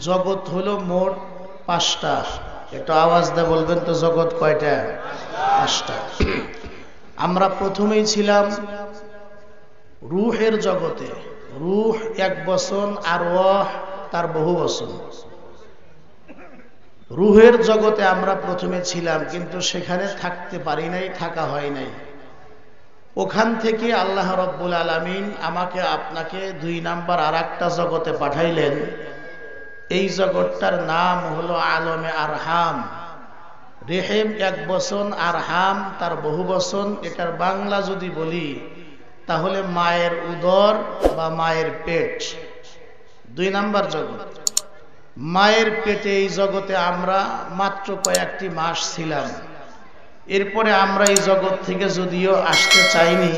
জগৎ হলো মোট 5টা। একটু আওয়াজ দিয়ে বলবেন তো, জগৎ কয়টা? 5টা। আমরা প্রথমেই ছিলাম রূহের জগতে। রূহ 1 বচন, আর ওয়াহ তার বহু বচন। রূহের জগতে আমরা প্রথমে ছিলাম, কিন্তু সেখানে থাকতে পারি নাই, থাকা হয় নাই। ওখান থেকে আল্লাহ রব্বুল আলামিন আমাকে আপনাকে 2 নাম্বার আর একটা জগতে পাঠাইলেন। এই জগৎটার নাম হলো আলমে আরহাম। রেহেম 1 বচন, আরহাম তার বহু বচন। এটার বাংলা যদি বলি তাহলে মায়ের উদর বা মায়ের পেট। 2 নাম্বার জগৎ মায়ের পেটে। এই জগতে আমরা মাত্র কয়েকটি মাস ছিলাম। এরপরে আমরা এই জগৎ থেকে যদিও আসতে চাইনি,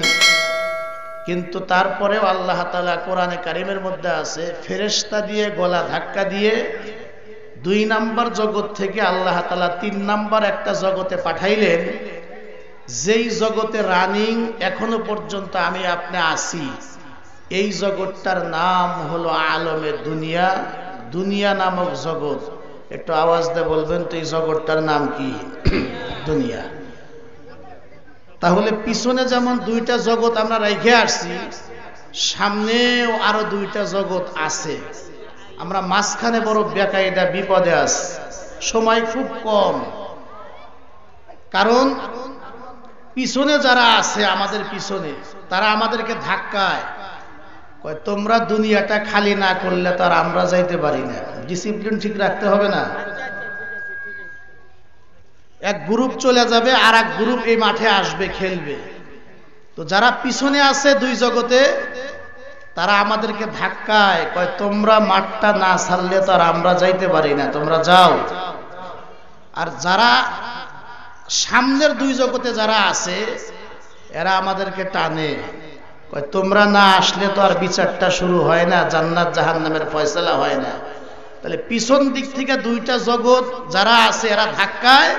কিন্তু তারপরেও আল্লাহ তাআলা কোরআনে কারিমের মধ্যে আছে, ফেরেশতা দিয়ে গলা ধাক্কা দিয়ে 2 নাম্বার জগৎ থেকে আল্লাহ তাআলা 3 নাম্বার একটা জগতে পাঠাইলেন। যেই জগতে রানিং এখনো পর্যন্ত আমি আপনি আছি, এই জগৎটার নাম হলো আলমে দুনিয়া। দুনিয়া নামক জগৎ। একটু আওয়াজ দিয়ে বলবেন তো, এই জগৎটার নাম কি? দুনিয়া। তাহলে পিছনে যেমন 2টা জগৎ আমরা রেখে আসছি, সামনেও আরো 2টা জগৎ আছে। আমরা মাঝখানে বড় বেকায়দা বিপদে আছি, সময় খুব কম। কারণ পিছনে যারা আছে আমাদের পিছনে, তারা আমাদেরকে ধাক্কায় কয়, তোমরা দুনিয়াটা খালি না করলে তার আমরা যাইতে পারি না। ডিসিপ্লিন ঠিক রাখতে হবে না? এক গ্রুপ চলে যাবে, আর এক গ্রুপ এই মাঠে আসবে, খেলবে। তো যারা পিছনে আছে 2 জগতে, তারা আমাদেরকে ধাক্কায় কয়, তোমরা মাঠটা না ছাড়লে তো আর আমরা যাইতে পারি না, তোমরা যাও। আর যারা সামনের 2 জগতে যারা আছে, এরা আমাদেরকে টানে কয়, তোমরা না আসলে তো আর বিচারটা শুরু হয় না, জান্নাত জাহান্নামের ফয়সালা হয় না। তাহলে পিছন দিক থেকে 2টা জগৎ যারা আছে এরা ধাক্কায়,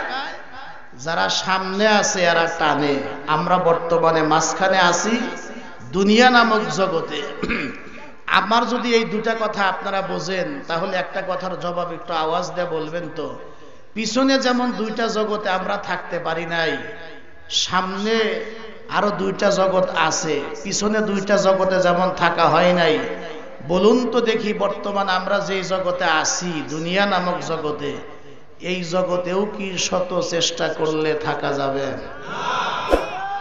যারা সামনে আছে এরা টানে। আমরা বর্তমানে মাঝখানে আছি, দুনিয়া নামক জগতে। আমার যদি এই 2টা কথা আপনারা বোঝেন, তাহলে একটা কথার জবাব একটু আওয়াজ দিয়ে বলবেন তো। পিছনে যেমন 2টা জগতে আমরা থাকতে পারি নাই, সামনে আরো 2টা জগৎ আছে। পিছনে 2টা জগতে যেমন থাকা হয় নাই, বলুন তো দেখি বর্তমান আমরা যে জগতে আছি, দুনিয়া নামক জগতে, এই জগতেও কি শত চেষ্টা করলে থাকা যাবে?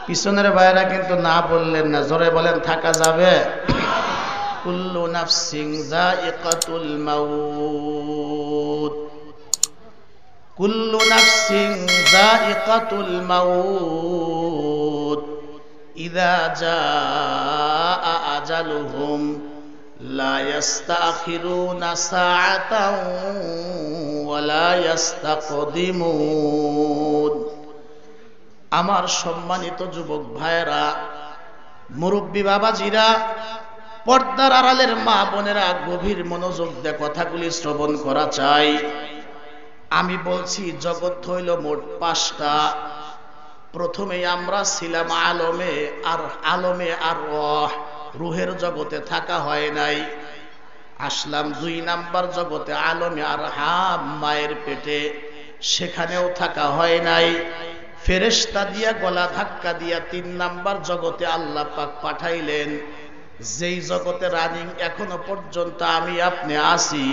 পিছনের ভাইরা কিন্তু না বললেন না, জোরে বলেন, থাকা যাবে? কুল্লু নাফসিন যায়িকাতুল মাউত, কুল্লু নাফসিন যায়িকাতুল মাউত, ইযা জাআ আজালুহুম লা ইস্তাখিরুনা সাআতাও ওয়া লা ইস্তাকদিমুন। আমার সম্মানিত যুবক ভাইরা, মুরব্বী বাবাজিরা, পর্দার আড়ালের মা বোনেরা, গভীর মনোযোগ দিয়ে কথাগুলি শ্রবণ করা চাই। আমি বলছি জগৎ হইল মোট 5টা। প্রথমেই আমরা ছিলাম আলমে আর রূহের জগতে থাকা হয় নাই। আসলাম 2 নাম্বার জগতে আলমে আরহাম, মায়ের পেটে। সেখানেও থাকা হয় নাই। ফেরেশতা দিয়া গলা ধাক্কা দিয়া 3 নাম্বার জগতে আল্লাহ পাক পাঠাইলেন। যেই জগতে রানিং এখনো পর্যন্ত আমি আপনি আছি,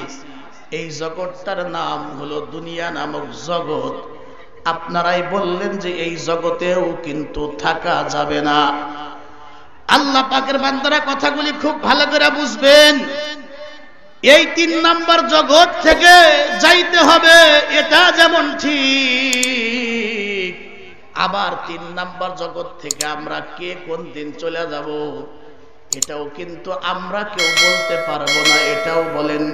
এই জগৎটার নাম হলো দুনিয়া নামক জগৎ। আপনারাই বললেন যে এই জগতেও কিন্তু থাকা যাবে না। আল্লাহ পাকের বান্দারা কথাগুলি খুব ভালো করে বুঝবেন। এই 3 নাম্বার জগৎ থেকে যাইতে হবে, এটা যেমন ঠিক, আবার 3 নাম্বার জগৎ থেকে আমরা কে কোন দিন চলে যাব, এটাও কিন্তু আমরা কেউ বলতে পারবো না। এটাও বলেন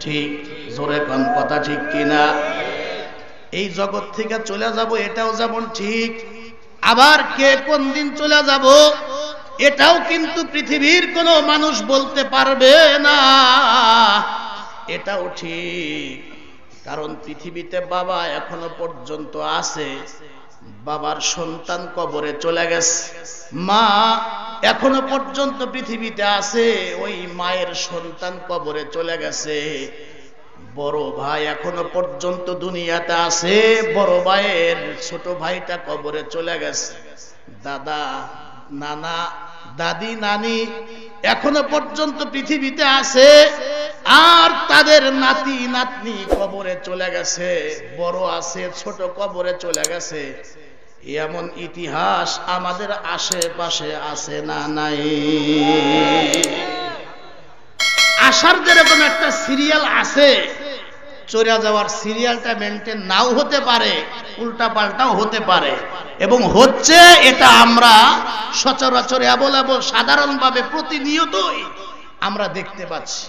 ঠিক? জোরে কোন কথা ঠিক কিনা? এই জগৎ থেকে চলে যাব, এটাও যেমন ঠিক, আবার কে কোন দিন চলে যাব এটাও কিন্তু পৃথিবীর কোনো মানুষ বলতে পারবে না। এটাও ঠিক, কারণ পৃথিবীতে বাবা এখনো পর্যন্ত আছে, বাবার সন্তান কবরে চলে গেছে। মা এখনো পর্যন্ত পৃথিবীতে আছে, ওই মায়ের সন্তান কবরে চলে গেছে। বড় ভাই এখনো পর্যন্ত দুনিয়াতে আছে, বড় ভাইয়ের ছোট ভাইটা কবরে চলে গেছে। দাদা, নানা, দাদি, নানি এখনো পর্যন্ত পৃথিবীতে আছে, আর তাদের নাতি নাতনি কবরে চলে গেছে। বড় আছে, ছোট কবরে চলে গেছে। এমন ইতিহাস আমাদের আশেপাশে আছে না নাই? আসার যেরকম একটা সিরিয়াল আছে, চলে যাওয়ার সিরিয়ালটা মেনটেন নাও হতে পারে, উল্টা পাল্টাও হতে পারে, এবং হচ্ছে এটা আমরা সচরাচর অ্যাভেলেবল সাধারণভাবে প্রতিনিয়তই আমরা দেখতে পাচ্ছি।